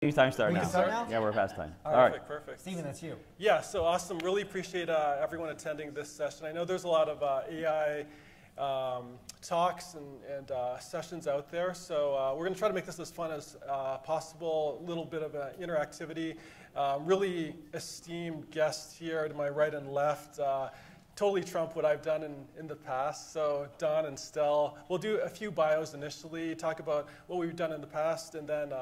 Time start We now. can start now? Yeah, we're past time. All right. right. Perfect. Steven, that's you. Yeah, so awesome. Really appreciate everyone attending this session. I know there's a lot of AI talks and sessions out there, so we're going to try to make this as fun as possible, a little bit of interactivity. Really esteemed guests here to my right and left. Totally trump what I've done in the past. So Don and Stel, we'll do a few bios initially, talk about what we've done in the past, and then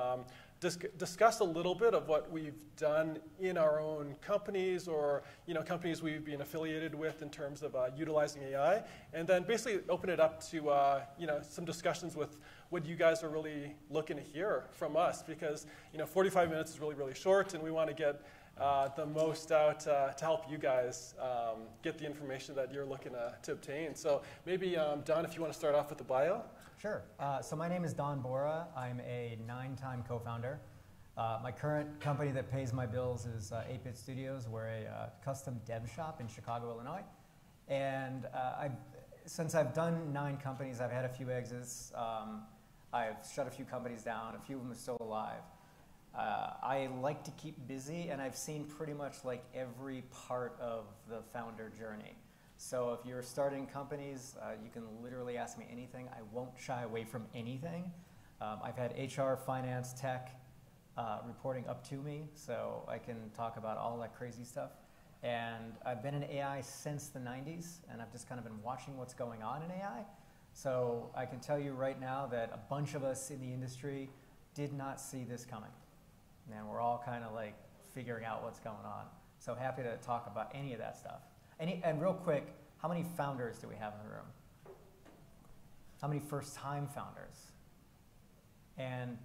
discuss a little bit of what we've done in our own companies or companies we've been affiliated with in terms of utilizing AI, and then basically open it up to some discussions with what you guys are really looking to hear from us, because 45 minutes is really, really short, and we want to get the most out to help you guys get the information that you're looking to obtain. So maybe, Don, if you want to start off with the bio. Sure. So my name is Don Bora. I'm a 9-time co-founder. My current company that pays my bills is 8-Bit Studios. We're a custom dev shop in Chicago, Illinois. And since I've done 9 companies, I've had a few exits. I've shut a few companies down. A few of them are still alive. I like to keep busy, and I've seen pretty much like every part of the founder journey. So if you're starting companies, you can literally ask me anything. I won't shy away from anything. I've had HR, finance, tech reporting up to me, so I can talk about all that crazy stuff. And I've been in AI since the 90s, and I've just kind of been watching what's going on in AI. So I can tell you right now that a bunch of us in the industry did not see this coming. And we're all kind of like figuring out what's going on. So happy to talk about any of that stuff. And real quick, how many founders do we have in the room? How many first-time founders? And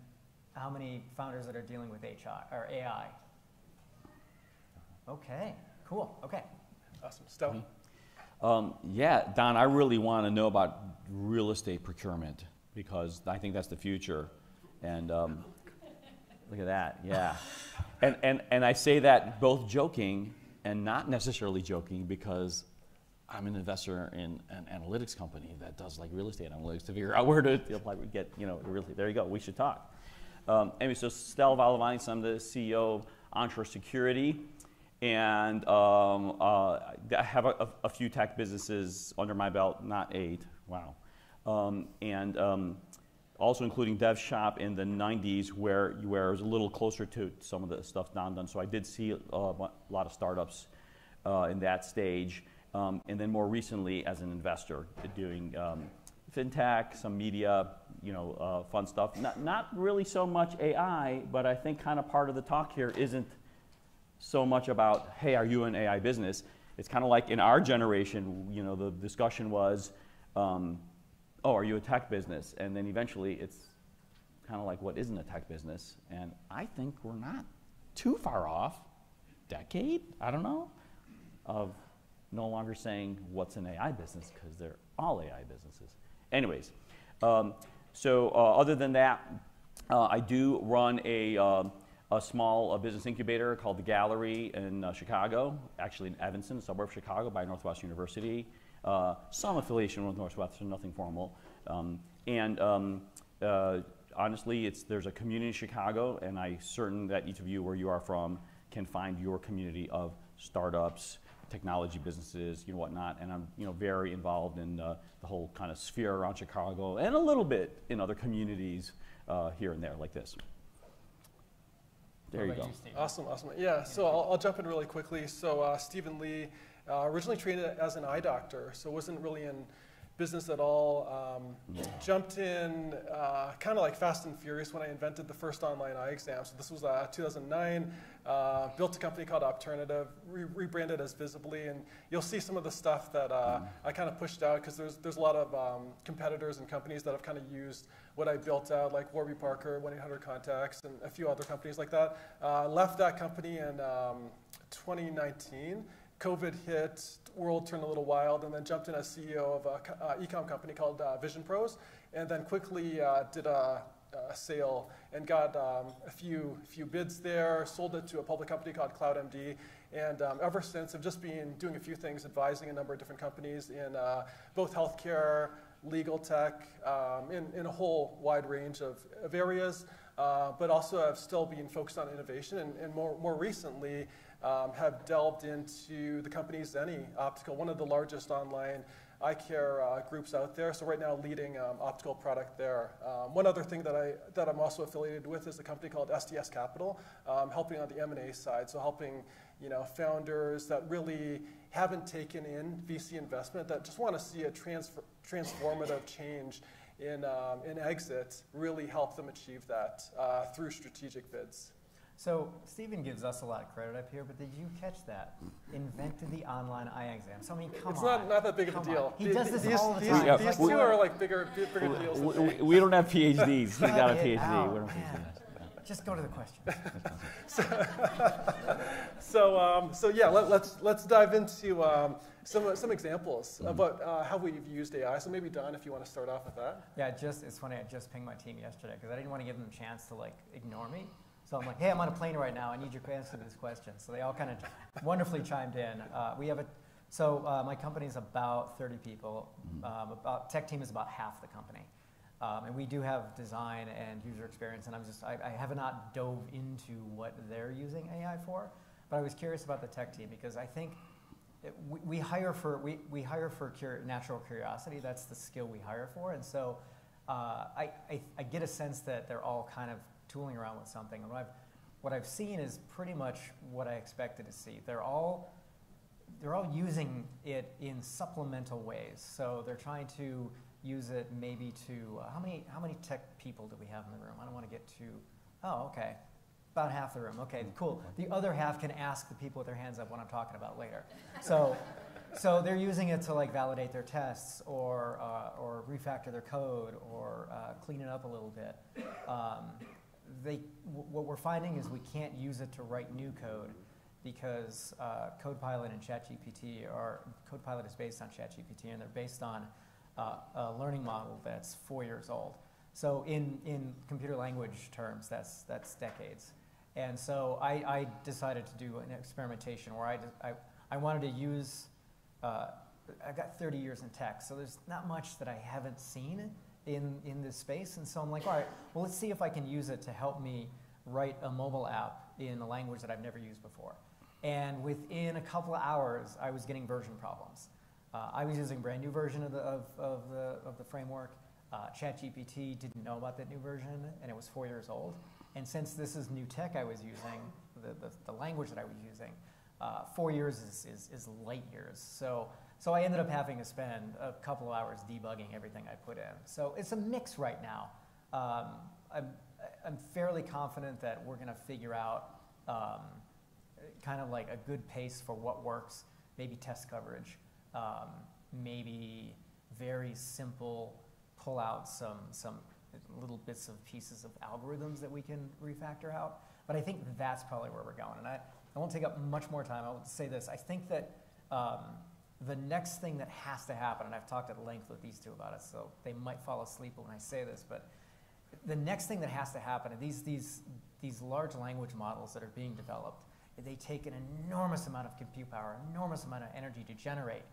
how many founders that are dealing with AI? Okay, cool, okay. Awesome. Stel? Yeah, Don, I really want to know about real estate procurement, because I think that's the future. And look at that, yeah. And I say that both joking and not necessarily joking, because I'm an investor in an analytics company that does like real estate analytics to figure out where to apply, get, real estate. There you go, we should talk. Anyway, so Stel Valavanis, I'm the CEO of onShore Security, and I have a few tech businesses under my belt, not 8, wow. Also including Dev Shop in the 90s, where it was a little closer to some of the stuff Don done. So I did see a lot of startups in that stage. And then more recently as an investor, doing fintech, some media, fun stuff. Not really so much AI, but I think kind of part of the talk here isn't so much about, hey, are you an AI business? It's kind of like in our generation, the discussion was, oh, are you a tech business? And then eventually it's kind of like, what isn't a tech business? And I think we're not too far off, decade, I don't know, of no longer saying what's an AI business, because they're all AI businesses. Anyways, other than that, I do run a small business incubator called The Gallery in Chicago, actually in Evanston, a suburb of Chicago, by Northwestern University. Some affiliation with Northwestern, nothing formal. Honestly, there's a community in Chicago, and I'm certain that each of you, where you are from, can find your community of startups, technology businesses, whatnot. And I'm very involved in the whole kind of sphere around Chicago, and a little bit in other communities here and there, like this. There you go. Awesome, awesome. Yeah, so I'll jump in really quickly. So Stephen Lee, originally trained as an eye doctor, so wasn't really in business at all. Jumped in kind of like fast and furious when I invented the first online eye exam. So this was 2009. Built a company called Alternative, rebranded as Visibly, and you'll see some of the stuff that I kind of pushed out, because there's a lot of competitors and companies that have kind of used what I built out, like Warby Parker, 1-800-CONTACTS, and a few other companies like that. Left that company in 2019. COVID hit, world turned a little wild, and then jumped in as CEO of an e-com company called Vision Pros, and then quickly did a sale and got a few bids there, sold it to a public company called CloudMD, and ever since I've just been doing a few things, advising a number of different companies in both healthcare, legal tech, in a whole wide range of areas. but also have still been focused on innovation, and more recently have delved into the company Zenni Optical, one of the largest online eye care groups out there. So right now leading optical product there. One other thing that I'm also affiliated with is a company called SDS Capital, helping on the M&A side. So helping founders that really haven't taken in VC investment, that just want to see a transformative change in exit, really help them achieve that through strategic bids. So Stephen gives us a lot of credit up here, but did you catch that? Invented the online eye exam. So I mean, come it's on. It's not that big of a deal. He does this all the time. These two are like bigger deals than me. We don't have PhDs. We got a PhD. Out, we don't Just go to the question. So yeah, let's dive into some examples about how we've used AI. So maybe Don, if you want to start off with that. Yeah, it's funny. I just pinged my team yesterday because I didn't want to give them a chance to like ignore me. So I'm like, hey, I'm on a plane right now. I need your answer to this question. So they all kind of wonderfully chimed in. My company's about 30 people. About tech team is about half the company. And we do have design and user experience, and I have not dove into what they're using AI for, but I was curious about the tech team because I think we hire for natural curiosity. That's the skill we hire for, and so I get a sense that they're all kind of tooling around with something. And what I've seen is pretty much what I expected to see. They're all using it in supplemental ways. So they're trying to use it maybe to how many tech people do we have in the room? I don't want to get too. Oh, okay, about half the room. Okay, cool. The other half can ask the people with their hands up what I'm talking about later. So they're using it to like validate their tests or refactor their code or clean it up a little bit. What we're finding is we can't use it to write new code because CodePilot and ChatGPT CodePilot is based on ChatGPT and they're based on a learning model that's 4 years old. So in computer language terms, that's decades. And so I decided to do an experimentation where I wanted to use, I've got 30 years in tech, so there's not much that I haven't seen in this space. And so I'm like, all right, well, let's see if I can use it to help me write a mobile app in a language that I've never used before. And within a couple of hours, I was getting version problems. I was using a brand new version of the framework. ChatGPT didn't know about that new version, and it was 4 years old. And since this is new tech I was using, the language that I was using, 4 years is light years. So I ended up having to spend a couple of hours debugging everything I put in. So it's a mix right now. I'm fairly confident that we're going to figure out kind of like a good pace for what works, maybe test coverage, maybe very simple pull out some little bits of pieces of algorithms that we can refactor out. But I think that's probably where we're going. And I won't take up much more time. I will say this. I think that the next thing that has to happen, and I've talked at length with these two about it, so they might fall asleep when I say this, but the next thing that has to happen, and these large language models that are being developed, they take an enormous amount of compute power, enormous amount of energy to generate.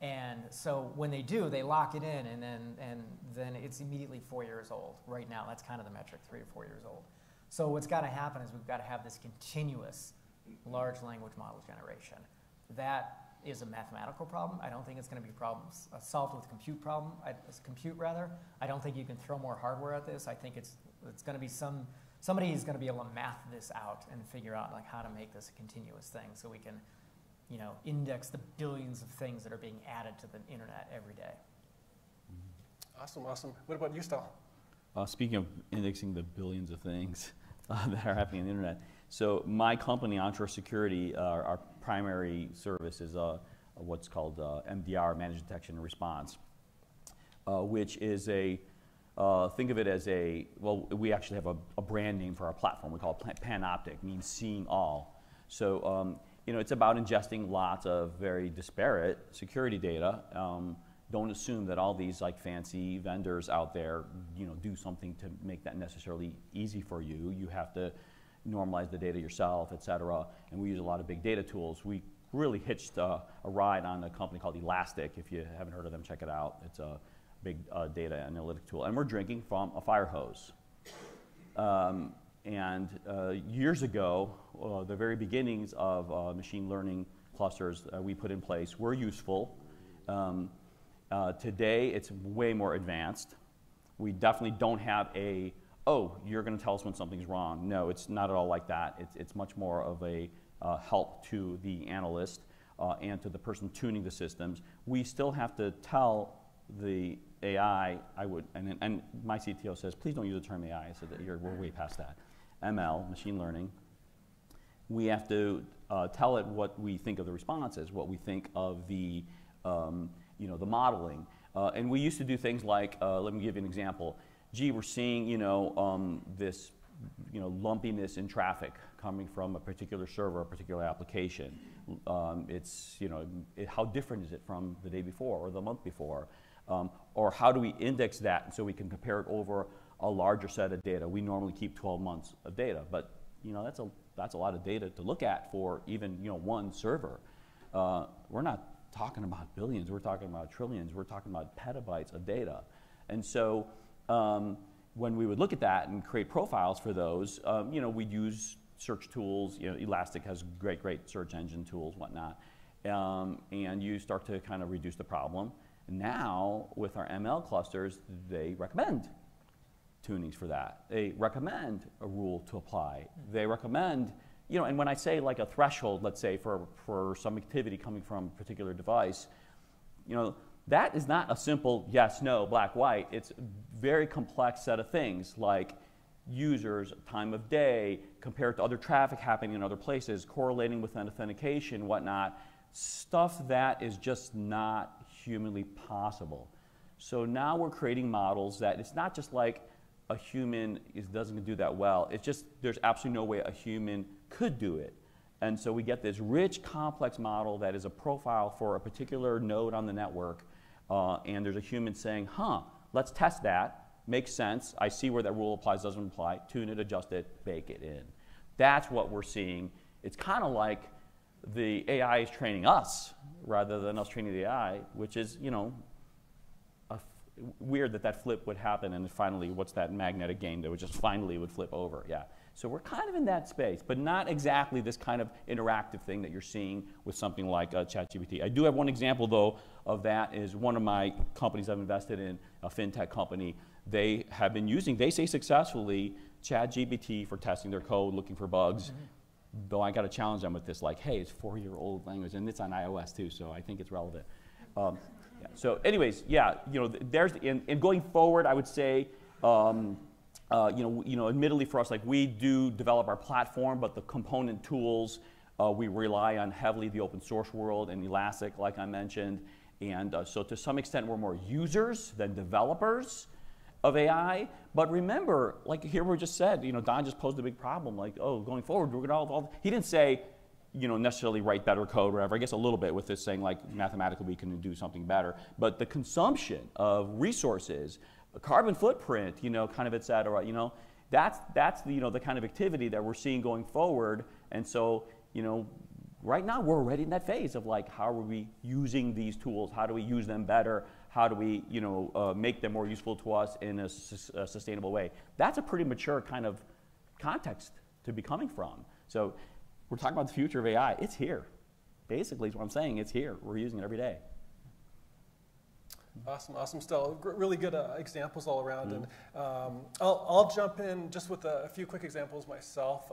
And so when they do, they lock it in, and then it's immediately 4 years old. Right now, that's kind of the metric, 3 to 4 years old. So what's got to happen is we've got to have this continuous large language model generation. That is a mathematical problem. I don't think it's going to be solved with compute rather. I don't think you can throw more hardware at this. I think it's going to be somebody is going to be able to math this out and figure out like how to make this a continuous thing so we can index the billions of things that are being added to the internet every day. Awesome. What about you, Stel? Speaking of indexing the billions of things that are happening on the internet, so my company, onShore Security, our primary service is what's called MDR, Managed Detection and Response, which is think of it as we actually have a brand name for our platform. We call it Panoptic, means seeing all. So it's about ingesting lots of very disparate security data. Don't assume that all these like fancy vendors out there, do something to make that necessarily easy for you. You have to normalize the data yourself, et cetera. And we use a lot of big data tools. We really hitched a ride on a company called Elastic. If you haven't heard of them, check it out. It's a big data analytic tool. And we're drinking from a fire hose. Years ago, the very beginnings of machine learning clusters we put in place were useful. Today, it's way more advanced. We definitely don't have oh, you're going to tell us when something's wrong. No, it's not at all like that. It's much more of a help to the analyst and to the person tuning the systems. We still have to tell the AI, and my CTO says, please don't use the term AI. I said, we're way past that. ML, machine learning. We have to tell it what we think of the responses, what we think of the, the modeling. And we used to do things like, let me give you an example. Gee, we're seeing, this, lumpiness in traffic coming from a particular server, a particular application. How different is it from the day before or the month before? Or how do we index that so we can compare it over a larger set of data? We normally keep 12 months of data, but that's a lot of data to look at for even one server. We're not talking about billions, we're talking about trillions, we're talking about petabytes of data. And so when we would look at that and create profiles for those, we'd use search tools. Elastic has great search engine tools, whatnot. And you start to kind of reduce the problem. Now, with our ML clusters, they recommend tunings for that. They recommend a rule to apply. They recommend, and when I say like a threshold, let's say for some activity coming from a particular device, that is not a simple yes, no, black, white. It's a very complex set of things like users, time of day, compared to other traffic happening in other places, correlating with authentication, whatnot, stuff that is just not humanly possible. So now we're creating models that it's not just like a human doesn't do that well. It's just there's absolutely no way a human could do it. And so we get this rich, complex model that is a profile for a particular node on the network. And there's a human saying, let's test that. Makes sense. I see where that rule applies, doesn't apply. Tune it, adjust it, bake it in. That's what we're seeing. It's kind of like the AI is training us rather than us training the AI, which is, weird that flip would happen, and finally, what's that magnetic game that would just finally would flip over? Yeah. So we're kind of in that space, but not exactly this kind of interactive thing that you're seeing with something like ChatGPT. I do have one example, though, of that is one of my companies I've invested in, a fintech company. They have been using, they say successfully, ChatGPT for testing their code, looking for bugs. Though I got to challenge them with this, like, hey, it's 4-year-old language, and it's on iOS too, so I think it's relevant. Yeah. So, anyways, yeah, there's in going forward, I would say, admittedly for us, like we do develop our platform, but the component tools we rely on heavily the open source world and Elastic, like I mentioned, and so to some extent we're more users than developers of AI. But remember, like here we just said, Don just posed a big problem, like, oh, going forward, we're gonna all he didn't say, necessarily write better code or whatever. I guess a little bit with this saying like mathematically we can do something better. But the consumption of resources, carbon footprint, kind of et cetera, that's the kind of activity that we're seeing going forward. And so, right now we're already in that phase of like, how are we using these tools? How do we use them better? How do we, make them more useful to us in a sustainable way? That's a pretty mature kind of context to be coming from. So we're talking about the future of AI. It's here. Basically, is what I'm saying. It's here. We're using it every day. Awesome, Stel. Really good examples all around. And I'll jump in just with a few quick examples myself.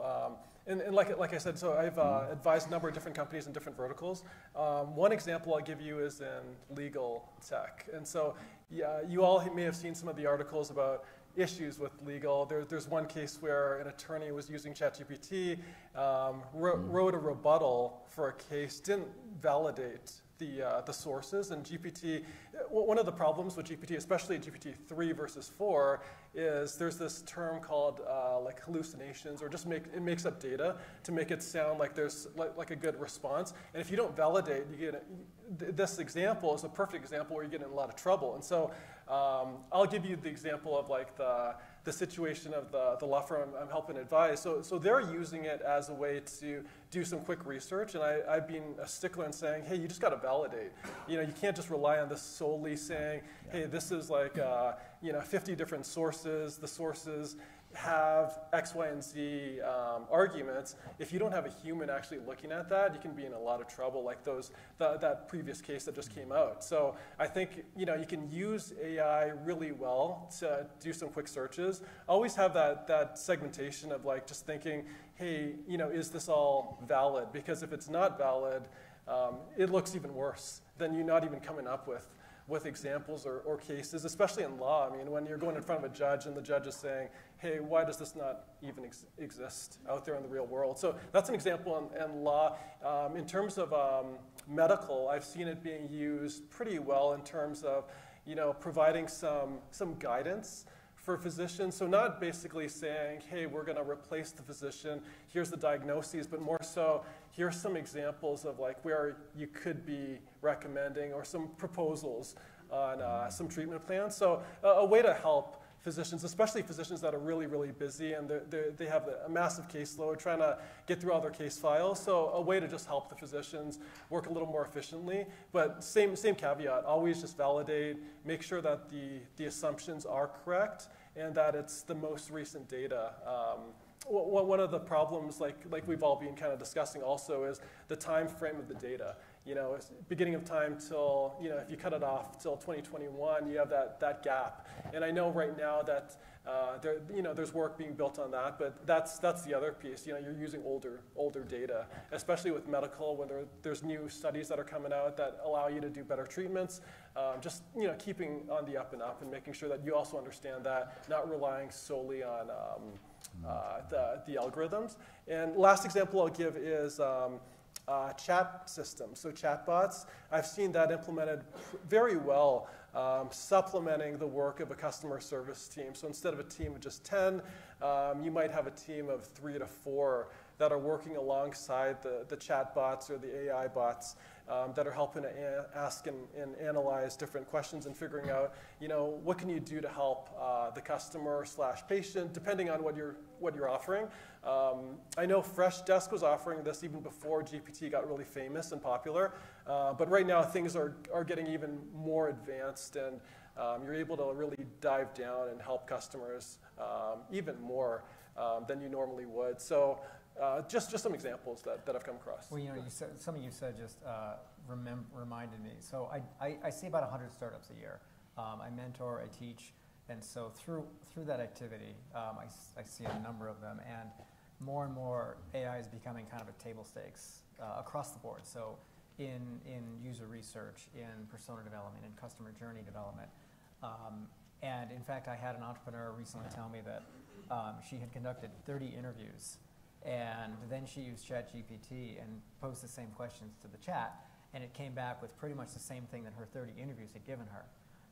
And like I said, so I've advised a number of different companies in different verticals. One example I'll give you is in legal tech. And so yeah, you all may have seen some of the articles about issues with legal. There's one case where an attorney was using ChatGPT, wrote a rebuttal for a case, didn't validate the sources, and GPT, one of the problems with GPT, especially GPT 3 versus 4, is there's this term called like hallucinations, or just it makes up data to make it sound like there's like a good response. And if you don't validate, you get this example is a perfect example where you get in a lot of trouble. And so I'll give you the example of like the situation of the law firm I'm helping advise. So they're using it as a way to do some quick research, and I've been a stickler in saying, hey, you just got to validate. You can't just rely on this solely saying, hey, this is like 50 different sources. The sources have X, Y, and Z arguments, if you don't have a human actually looking at that, you can be in a lot of trouble, like that previous case that just came out. So I think you can use AI really well to do some quick searches. Always have that segmentation of like just thinking, hey, is this all valid? Because if it's not valid, it looks even worse than you not even coming up with examples or cases, especially in law. I mean, when you're going in front of a judge and the judge is saying, hey, why does this not even exist out there in the real world? So that's an example in law. In terms of medical, I've seen it being used pretty well in terms of, providing some guidance for physicians. So not basically saying, hey, we're going to replace the physician, here's the diagnoses, but more so, here's some examples of like where you could be recommending or some proposals on some treatment plans. So a way to help physicians, especially physicians that are really, really busy and they have a massive caseload trying to get through all their case files. So a way to just help the physicians work a little more efficiently. But same caveat, always just validate, make sure that the assumptions are correct and that it's the most recent data. One of the problems, like we've all been kind of discussing also, is the time frame of the data. Beginning of time till, if you cut it off till 2021, you have that gap. And I know right now that there's work being built on that, but that's the other piece. You're using older data, especially with medical, when there's new studies that are coming out that allow you to do better treatments. Just keeping on the up and up and making sure that you also understand that, not relying solely on the algorithms. And last example I'll give is chat systems, so chatbots. I've seen that implemented very well, supplementing the work of a customer service team. So instead of a team of just 10, you might have a team of 3 to 4 that are working alongside the chatbots or the AI bots that are helping to ask and analyze different questions and figuring out, what can you do to help the customer / patient, depending on what you're offering. I know Freshdesk was offering this even before GPT got really famous and popular, but right now things are getting even more advanced, and you're able to really dive down and help customers even more than you normally would. So just some examples that I've come across. Well, something you said just reminded me. So I see about 100 startups a year. I mentor, I teach, and so through that activity, I see a number of them, and more AI is becoming kind of a table stakes across the board. So in user research, in persona development, in customer journey development. And in fact, I had an entrepreneur recently tell me that she had conducted 30 interviews, and then she used ChatGPT and posed the same questions to the chat, and it came back with pretty much the same thing that her 30 interviews had given her.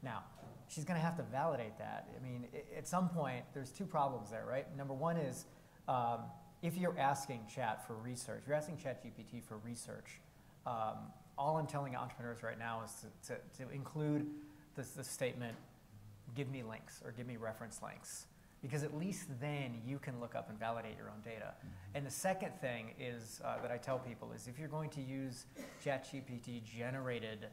Now, she's going to have to validate that. I mean, at some point, there's 2 problems there, right? Number one is, if you're asking chat for research, you're asking ChatGPT for research, all I'm telling entrepreneurs right now is to include the statement, give me links or give me reference links. Because at least then you can look up and validate your own data. And the second thing is that I tell people is if you're going to use ChatGPT generated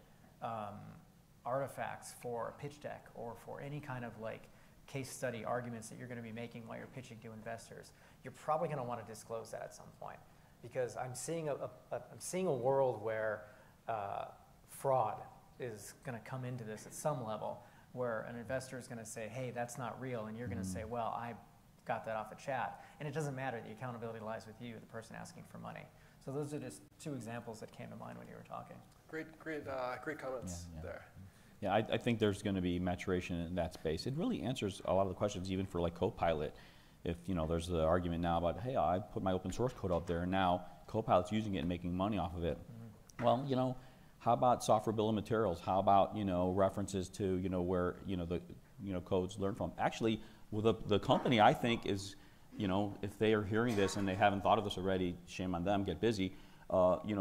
artifacts for a pitch deck or for any kind of like case study arguments that you're going to be making while you're pitching to investors, you're probably going to want to disclose that at some point. Because I'm seeing a world where fraud is going to come into this at some level, where an investor is going to say, hey, that's not real, and you're going to say, well, I got that off a chat. And it doesn't matter, the accountability lies with you, the person asking for money. So those are just 2 examples that came to mind when you were talking. Great comments there. Yeah, I think there's going to be maturation in that space. It really answers a lot of the questions, even for like Copilot. If there's the argument now about, hey, I put my open source code out there, and now Copilot's using it and making money off of it. Well, how about software bill of materials? How about references to where the codes learn from? Actually, well, the company I think is if they are hearing this and they haven't thought of this already, shame on them. Get busy.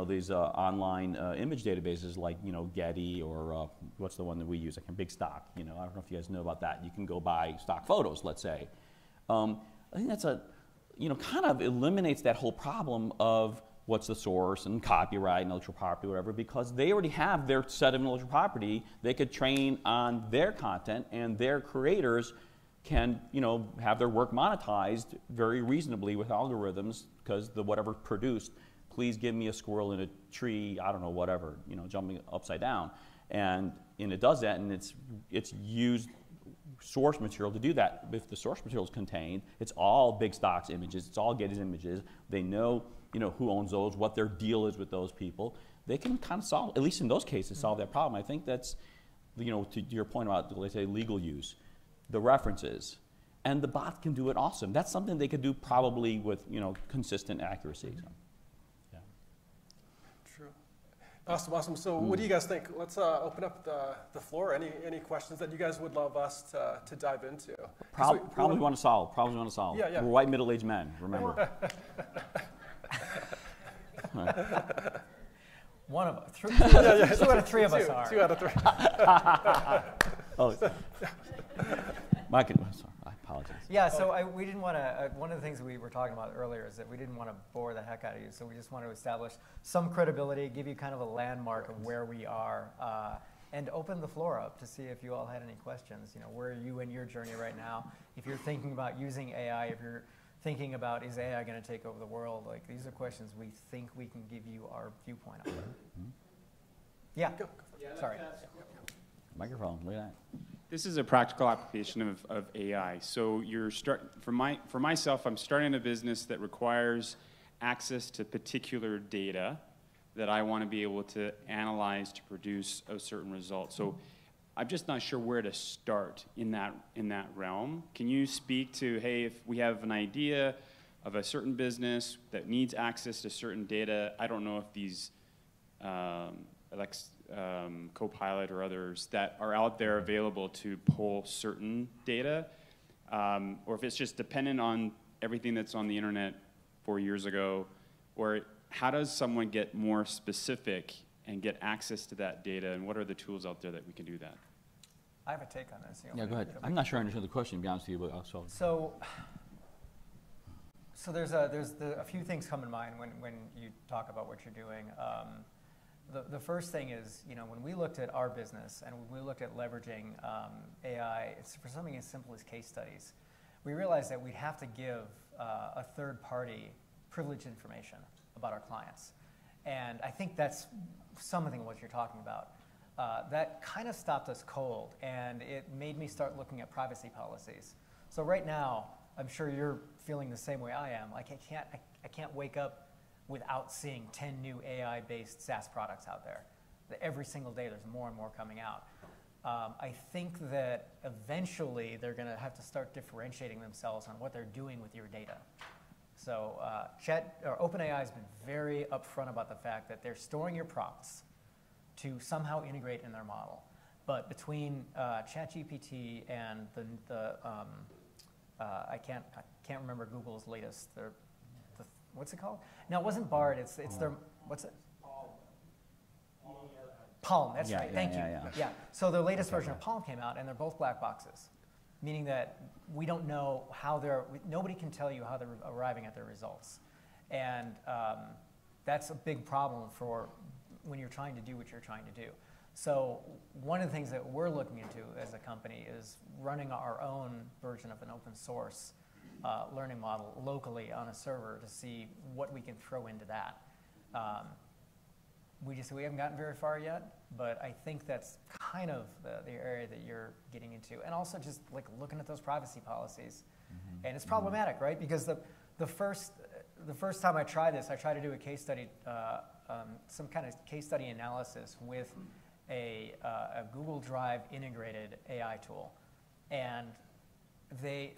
These online image databases like Getty or what's the one that we use? Like Big Stock. I don't know if you guys know about that. You can go buy stock photos, let's say. I think that's kind of eliminates that whole problem of what's the source and copyright, intellectual property, whatever, because they already have their set of intellectual property. They could train on their content, and their creators can, you know, have their work monetized very reasonably with algorithms, because the whatever produced, please give me a squirrel in a tree, I don't know, whatever, you know, jumping upside down. And it does that, and it's used source material to do that. If the source material is contained, it's all big stocks images, it's all Getty's images. They know, you know, who owns those, what their deal is with those people. They can kind of solve, at least in those cases, solve that problem. I think that's, you know, to your point about, let's say, legal use, the references, and the bot can do it awesome. That's something they could do probably with, you know, consistent accuracy. So, yeah. True. Awesome, awesome. So what do you guys think? Let's open up the floor. Any questions that you guys would love us to dive into? Probably want to solve. Yeah, yeah. We're white middle-aged men, remember. One of us. Two out of three of us are. 2 out of 3. Oh, Mike, sorry, I apologize. Yeah, so we didn't want to, one of the things we were talking about earlier is that we didn't want to bore the heck out of you, so we just want to establish some credibility, give you kind of a landmark of where we are, and open the floor up to see if you all had any questions. You know, where are you in your journey right now? If you're thinking about using AI, if you're thinking about, is AI going to take over the world? Like, these are questions we think we can give you our viewpoint on. Yeah. Sorry. Microphone, look at that. This is a practical application of AI. So for myself, I'm starting a business that requires access to particular data that I want to be able to analyze to produce a certain result. So I'm just not sure where to start in that realm. Can you speak to, hey, if we have an idea of a certain business that needs access to certain data, I don't know if these Copilot or others that are out there available to pull certain data, or if it's just dependent on everything that's on the internet 4 years ago, or how does someone get more specific and get access to that data, and what are the tools out there that we can do that? I have a take on this. Yeah, go ahead. I'm not sure I understand the question, to be honest with you, but I'll solve it. So there's a few things come in mind when you talk about what you're doing. The first thing is, you know, when we looked at our business and we looked at leveraging AI, it's for something as simple as case studies. We realized that we'd have to give a third party privileged information about our clients. And I think that's something of what you're talking about. That kind of stopped us cold, and it made me start looking at privacy policies. So right now, I'm sure you're feeling the same way I am. Like, I can't wake up without seeing 10 new AI-based SaaS products out there. Every single day, there's more and more coming out. I think that eventually they're going to have to start differentiating themselves on what they're doing with your data. So OpenAI has been very upfront about the fact that they're storing your prompts to somehow integrate in their model. But between ChatGPT and I can't remember Google's latest. What's it called? No, it wasn't Bard. It's their, what's it? Palm. That's right. Thank you. Yeah. So the latest version of Palm came out, and they're both black boxes, meaning that we don't know how nobody can tell you how they're arriving at their results, and that's a big problem for when you're trying to do what you're trying to do. So one of the things that we're looking into as a company is running our own version of an open source learning model locally on a server to see what we can throw into that. We haven't gotten very far yet, but I think that's kind of the area that you're getting into. And also just like looking at those privacy policies. Mm-hmm. And it's problematic, right? Because the first time I tried this, I tried to do a case study, some kind of case study analysis with a Google Drive integrated AI tool. And the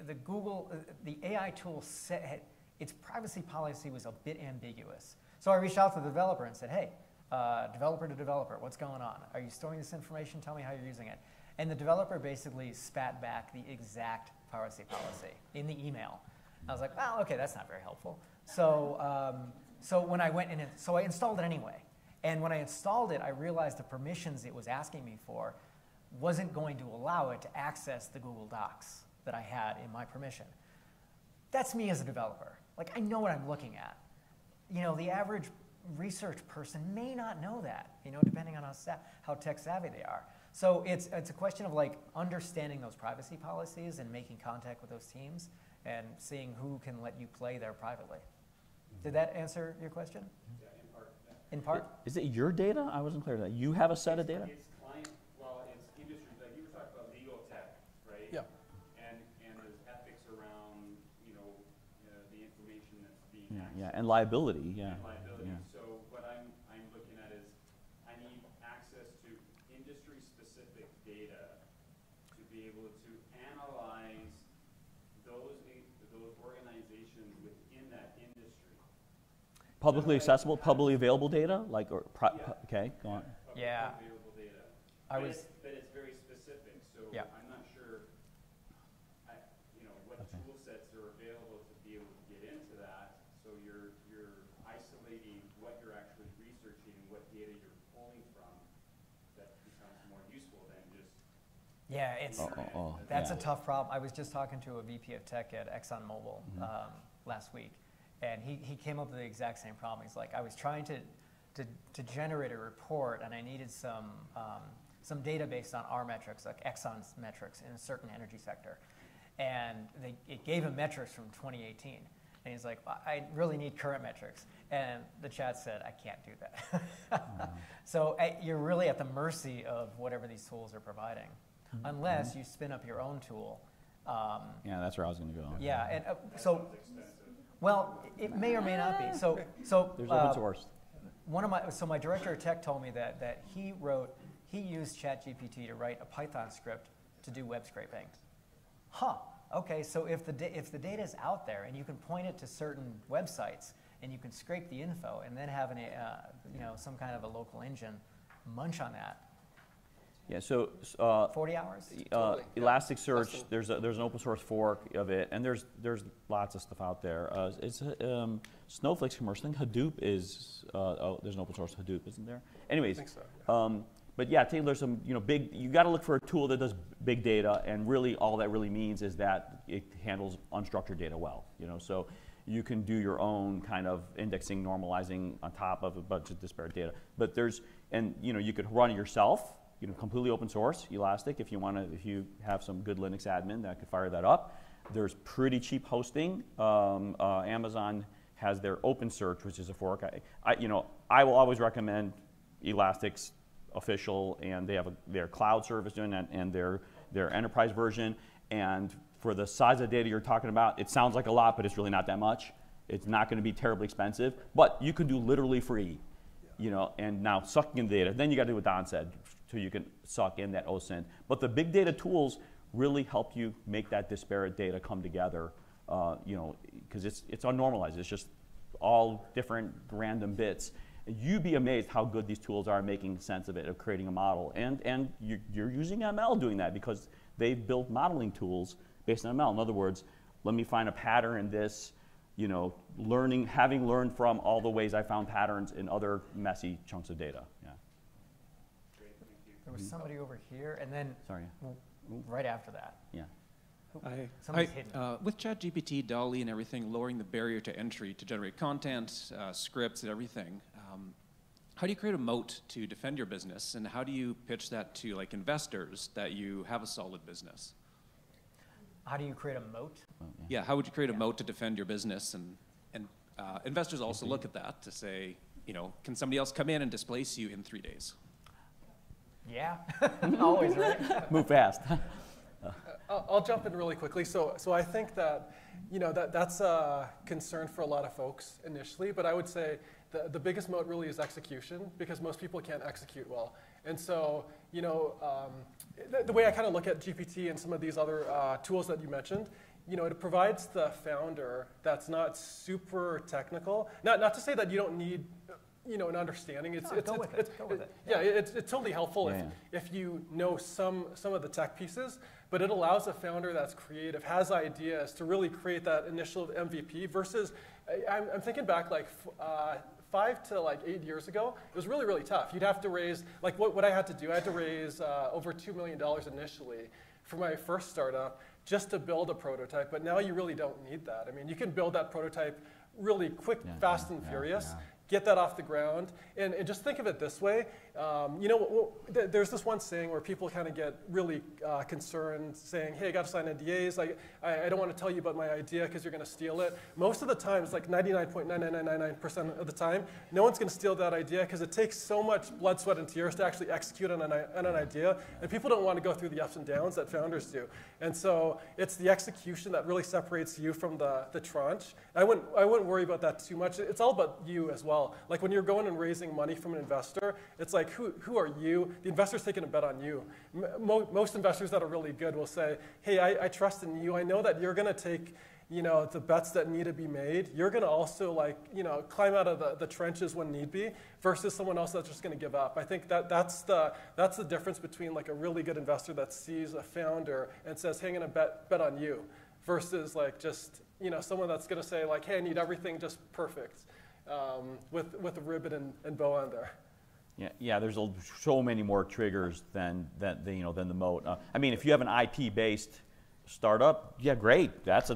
AI tool said its privacy policy was a bit ambiguous. So I reached out to the developer and said, hey, developer to developer, what's going on? Are you storing this information? Tell me how you're using it. And the developer basically spat back the exact privacy policy in the email. I was like, well, okay, that's not very helpful. So, when I went in, so I installed it anyway. And when I installed it, I realized the permissions it was asking me for wasn't going to allow it to access the Google Docs that I had in my permission. That's me as a developer. Like, I know what I'm looking at. You know, the average research person may not know that, you know, depending on how tech savvy they are. So it's a question of like understanding those privacy policies and making contact with those teams and seeing who can let you play there privately. Did that answer your question? Yeah, in part. Yeah. In part? Is it your data? I wasn't clear to that. You have a set of data? It's client, well, it's industry, like you were talking about legal tech, right? Yeah. And there's ethics around, the information that's being Yeah, and liability, yeah. and liability. Yeah. So what I'm looking at is I need access to industry-specific data to be able to analyze those organizations within that industry. Publicly accessible, publicly available data, like, Yeah. okay, go on. Yeah. Available data. I But was. but it's very specific, so Yeah. I'm not sure, what Okay. tool sets are available to be able to get into that. So you're isolating what you're actually researching and what data you're pulling from. That becomes more useful than just. Yeah, it's that's yeah. a tough problem. I was just talking to a VP of tech at ExxonMobil last week, and he came up with the exact same problem. He's like, I was trying to generate a report, and I needed some data based on our metrics, like Exxon's metrics in a certain energy sector, and it gave him metrics from 2018. And he's like, I really need current metrics. And the chat said, I can't do that. So you're really at the mercy of whatever these tools are providing, unless you spin up your own tool. Yeah, that's where I was going to go. Yeah, and well, it may or may not be. So There's open source. My director of tech told me that he used ChatGPT to write a Python script to do web scraping. Huh. Okay, so if the data is out there and you can point it to certain websites and you can scrape the info and then have some kind of a local engine munch on that. Yeah, so 40 hours? Totally. Elasticsearch, Custom. there's an open source fork of it, and there's lots of stuff out there. Snowflake's commercial. I think Hadoop is there's an open source Hadoop, isn't there? Anyways, I think so, but yeah, there's some big. You got to look for a tool that does big data, and really all that really means is that it handles unstructured data well. So you can do your own kind of indexing, normalizing on top of a bunch of disparate data. But you could run it yourself. Completely open source, Elastic, if you have some good Linux admin that could fire that up. There's pretty cheap hosting. Amazon has their OpenSearch, which is a fork. I will always recommend Elastic's official, and they have their cloud service doing that, and their enterprise version. And for the size of data you're talking about, it sounds like a lot, but it's really not that much. It's not going to be terribly expensive, but you can do literally free. And now sucking in the data. Then you got to do what Don said, so you can suck in that OSINT. But the big data tools really help you make that disparate data come together, because it's unnormalized. It's just all different random bits. You'd be amazed how good these tools are at making sense of it, of creating a model. And you're using ML doing that because they've built modeling tools based on ML. In other words, let me find a pattern in this, having learned from all the ways I found patterns in other messy chunks of data. Yeah. There was somebody over here, and then Sorry. right after that. Yeah. Somebody's hidden. With ChatGPT, DALL-E, and everything, lowering the barrier to entry to generate content, scripts, and everything, how do you create a moat to defend your business, and how do you pitch that to investors that you have a solid business? How do you create a moat? Yeah, how would you create a moat to defend your business? And investors also look at that to say, can somebody else come in and displace you in 3 days? Yeah, always, right? Move fast. I'll jump in really quickly. So I think that that's a concern for a lot of folks initially, but I would say the biggest moat really is execution, because most people can't execute well. And so the way I kind of look at GPT and some of these other tools that you mentioned, it provides the founder that's not super technical. Not to say that you don't need an understanding. Go with it. Yeah, it's totally helpful if you know some of the tech pieces, but it allows a founder that's creative, has ideas, to really create that initial MVP versus, I'm thinking back 5 to 8 years ago, it was really, really tough. You'd have to raise, what I had to do, I had to raise over $2 million initially for my first startup just to build a prototype, but now you really don't need that. I mean, you can build that prototype really quick, fast, and furious. get that off the ground. And just think of it this way. You know, there's this one saying where people kind of get really concerned, saying, hey, I got to sign NDAs. I don't want to tell you about my idea because you're going to steal it. Most of the time, it's like 99.9999% of the time, no one's going to steal that idea because it takes so much blood, sweat, and tears to actually execute on an idea. And people don't want to go through the ups and downs that founders do. And so it's the execution that really separates you from the tranche. I wouldn't worry about that too much. It's all about you as well. Like when you're going and raising money from an investor, it's like, who are you? The investor's taking a bet on you. Most investors that are really good will say, hey, I trust in you. I know that you're going to take, you know, the bets that need to be made. You're going to also, like, you know, climb out of the trenches when need be, versus someone else that's just going to give up. I think that's the difference between like a really good investor that sees a founder and says, hey, I'm going to bet on you, versus like just, you know, someone that's going to say like, hey, I need everything just perfect, with a ribbon and bow on there. Yeah. There's so many more triggers than the moat. I mean, if you have an IP-based startup, yeah, great. That's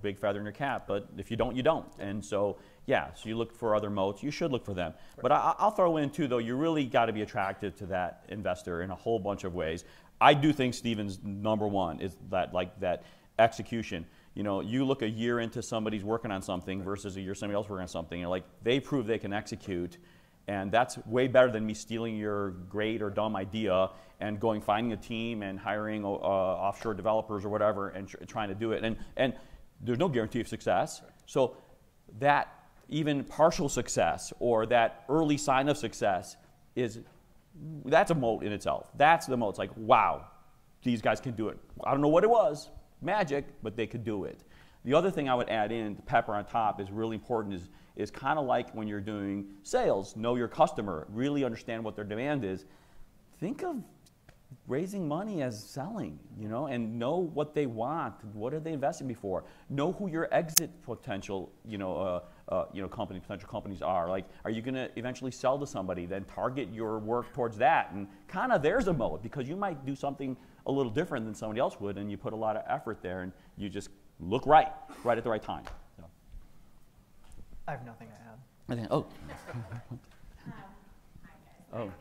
big feather in your cap. But if you don't, you don't. And so yeah, so you look for other moats. You should look for them. Right. But I'll throw in too, though. You really got to be attractive to that investor in a whole bunch of ways. I do think Steven's number one is that execution. You know, you look a year into somebody's working on something versus a year somebody else working on something. You're like, they prove they can execute. And that's way better than me stealing your great or dumb idea and finding a team and hiring offshore developers or whatever and trying to do it. And there's no guarantee of success. So that even partial success or that early sign of success that's a moat in itself. That's the moat. It's like, wow, these guys can do it. I don't know what it was, magic, but they could do it. The other thing I would add in, pepper on top, is really important is kind of like when you're doing sales, know your customer, really understand what their demand is. Think of raising money as selling, you know, and know what they want. What are they investing before? Know who your exit potential, potential companies are. Like, are you going to eventually sell to somebody? Then target your work towards that, and kind of there's a moat because you might do something a little different than somebody else would, and you put a lot of effort there, and you just look right at the right time. So. I have nothing to add. Oh. Oh.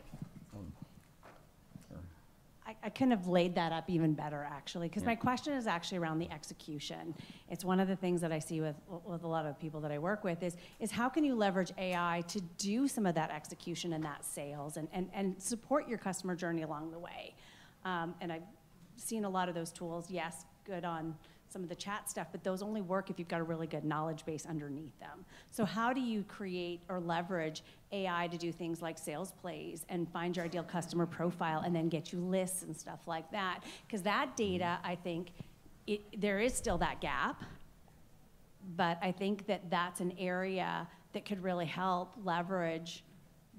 I couldn't have laid that up even better, actually, because my question is actually around the execution. It's one of the things that I see with a lot of people that I work with is how can you leverage AI to do some of that execution and that sales and support your customer journey along the way. And I've seen a lot of those tools, yes, good on some of the chat stuff, but those only work if you've got a really good knowledge base underneath them. So how do you create or leverage AI to do things like sales plays and find your ideal customer profile and then get you lists and stuff like that? Because that data, I think, there is still that gap, but I think that's an area that could really help leverage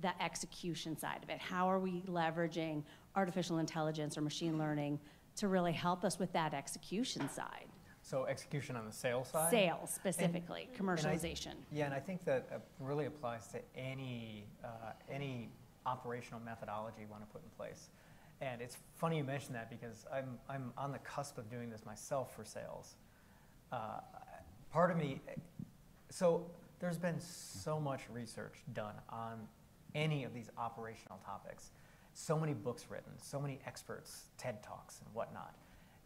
the execution side of it. How are we leveraging artificial intelligence or machine learning to really help us with that execution side? So execution on the sales side? Sales, specifically, commercialization. And I think that really applies to any operational methodology you want to put in place. And it's funny you mention that because I'm on the cusp of doing this myself for sales. Part of me, so there's been so much research done on any of these operational topics. So many books written, so many experts, TED Talks and whatnot.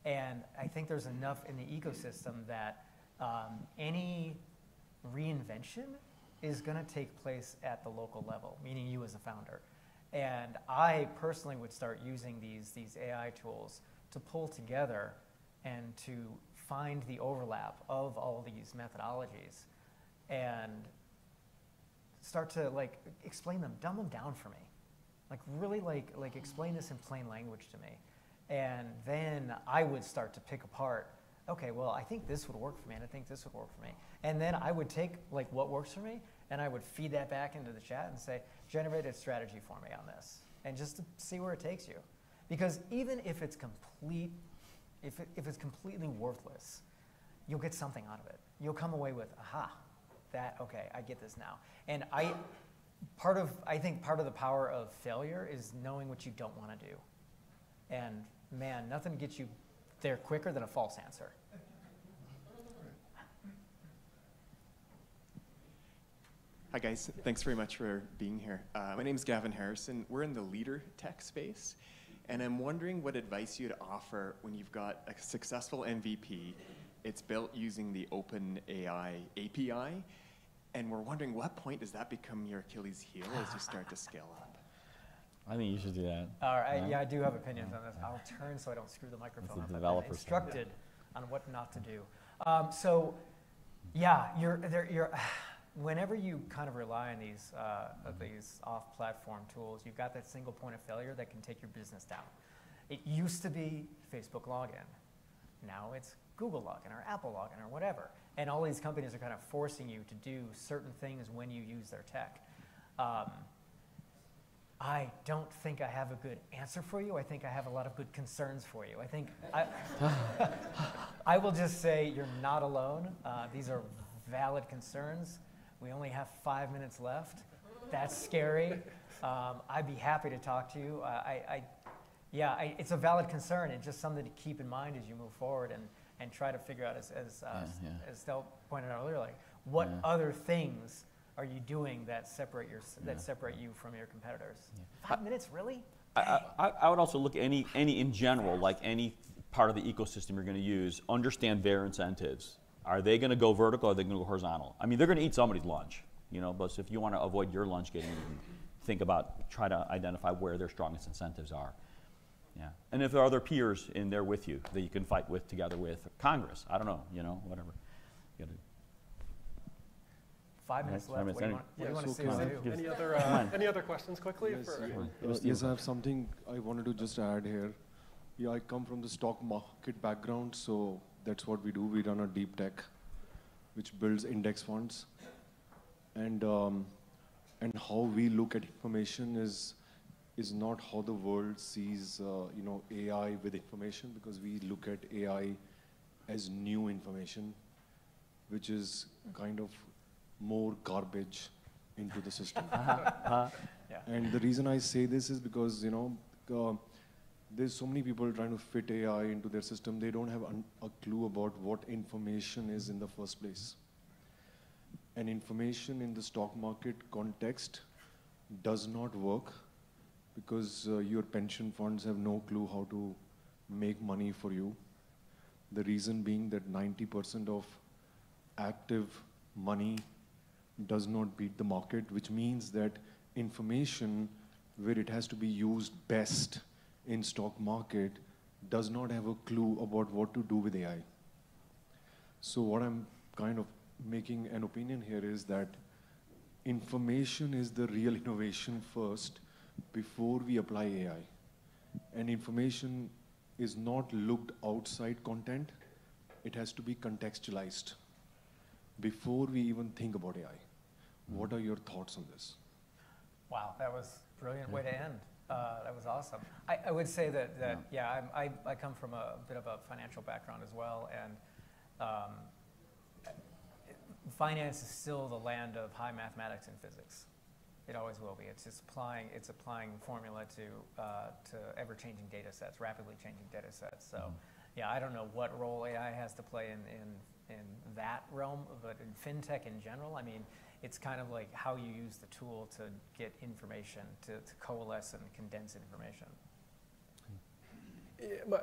And I think there's enough in the ecosystem that any reinvention is going to take place at the local level, meaning you as a founder. And I personally would start using these AI tools to pull together and to find the overlap of all these methodologies and start to explain them, dumb them down for me. Really explain this in plain language to me. And then I would start to pick apart, okay, well, I think this would work for me, and I think this would work for me. And then I would take what works for me, and I would feed that back into the chat and say, generate a strategy for me on this, and just to see where it takes you. Because even if it's if it's completely worthless, you'll get something out of it. You'll come away with, aha, okay, I get this now. And I think part of the power of failure is knowing what you don't want to do. And man, nothing gets you there quicker than a false answer. Hi guys, thanks very much for being here. My name is Gavin Harrison. We're in the leader tech space, and I'm wondering what advice you'd offer when you've got a successful MVP. It's built using the OpenAI API, and we're wondering what point does that become your Achilles heel as you start to scale up? I think you should do that. All right, yeah, I do have opinions on this. I'll turn so I don't screw the microphone up. I've been instructed on what not to do. So, yeah, whenever you kind of rely on these off-platform tools, you've got that single point of failure that can take your business down. It used to be Facebook login. Now it's Google login or Apple login or whatever. And all these companies are kind of forcing you to do certain things when you use their tech. I don't think I have a good answer for you. I think I have a lot of good concerns for you. I think I will just say you're not alone. These are valid concerns. We only have 5 minutes left. That's scary. I'd be happy to talk to you. It's a valid concern. It's just something to keep in mind as you move forward and try to figure out, as Stel pointed out earlier, like what other things are you doing that separate you from your competitors? 5 minutes, really? I would also look at any in general, like any part of the ecosystem you're going to use, understand their incentives. Are they going to go vertical or are they going to go horizontal? I mean, they're going to eat somebody's lunch, but if you want to avoid your lunch getting eaten, try to identify where their strongest incentives are. Yeah. And if there are other peers in there with you that you can fight with together with Congress, I don't know, whatever. You gotta 5 minutes left. What do you want to say? Any other questions quickly? Yes, I have something I wanted to just add here. Yeah, I come from the stock market background, so that's what we do. We run a deep tech, which builds index funds, and how we look at information is not how the world sees AI with information, because we look at AI as new information, which is kind of more garbage into the system. And the reason I say this is because there's so many people trying to fit AI into their system. They don't have a clue about what information is in the first place. And information in the stock market context does not work because your pension funds have no clue how to make money for you. The reason being that 90% of active money does not beat the market, which means that information where it has to be used best in stock market does not have a clue about what to do with AI. So what I'm kind of making an opinion here is that information is the real innovation first before we apply AI. And information is not looked outside content, it has to be contextualized before we even think about AI. What are your thoughts on this? Wow, that was a brilliant way to end. That was awesome. I would say that I come from a bit of a financial background as well, and finance is still the land of high mathematics and physics. It always will be. It's just applying formula to ever-changing data sets, rapidly changing data sets. So, I don't know what role AI has to play in that realm, but in fintech in general, I mean, it's kind of like how you use the tool to get information, to coalesce and condense information.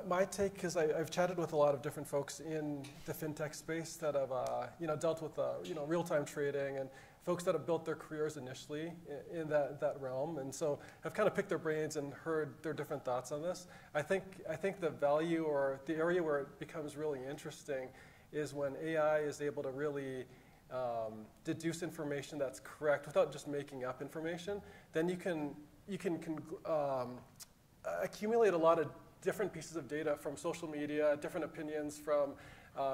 My take, because I've chatted with a lot of different folks in the fintech space that have dealt with real-time trading, and folks that have built their careers initially in that realm, and so have kind of picked their brains and heard their different thoughts on this. I think the value, or the area where it becomes really interesting, is when AI is able to really deduce information that's correct without just making up information. Then you can accumulate a lot of different pieces of data from social media, different opinions from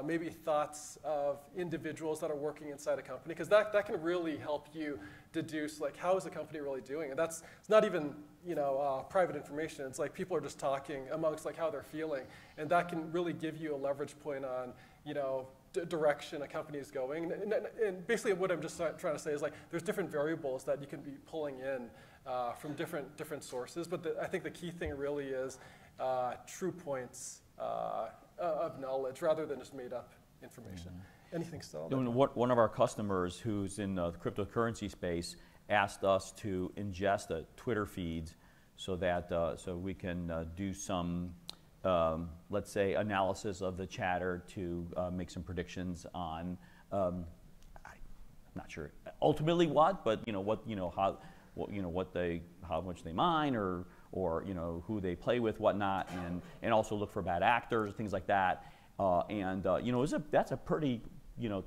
maybe thoughts of individuals that are working inside a company, because that can really help you deduce, like, how is the company really doing? And it's not even private information. It's like people are just talking amongst like how they're feeling, and that can really give you a leverage point on direction a company is going. And basically what I'm just trying to say is, like, there's different variables that you can be pulling in from different sources, but I think the key thing really is true points of knowledge rather than just made up information. anything still? One of our customers who's in the cryptocurrency space asked us to ingest the Twitter feeds so that so we can do some, let's say, analysis of the chatter to make some predictions on, I'm not sure ultimately what, but how much they mine or who they play with, whatnot, and also look for bad actors, things like that. That's a pretty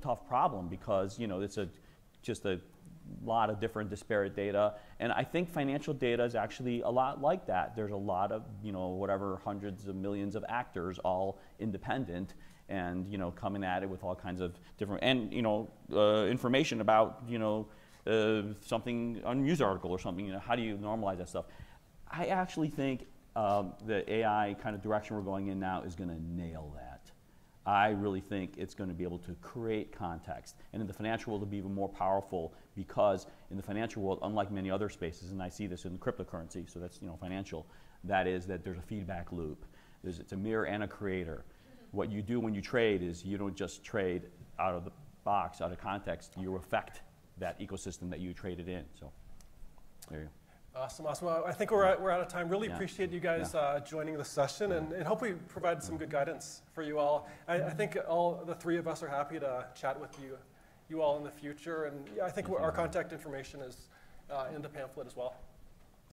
tough problem because it's just a lot of different disparate data, and I think financial data is actually a lot like that. There's a lot of whatever hundreds of millions of actors, all independent, and coming at it with all kinds of different information about something on a news article or something. How do you normalize that stuff? I actually think the AI kind of direction we're going in now is going to nail that. I really think it's going to be able to create context. And in the financial world, it'll be even more powerful because in the financial world, unlike many other spaces, and I see this in cryptocurrency, so that's financial, that there's a feedback loop. It's a mirror and a creator. What you do when you trade is you don't just trade out of the box, out of context, you affect that ecosystem that you traded in. So there you go. Awesome. I think we're out of time. Really appreciate you guys joining the session, and hope we provided some good guidance for you all. I think all the three of us are happy to chat with you all in the future, and I think our contact information is in the pamphlet as well.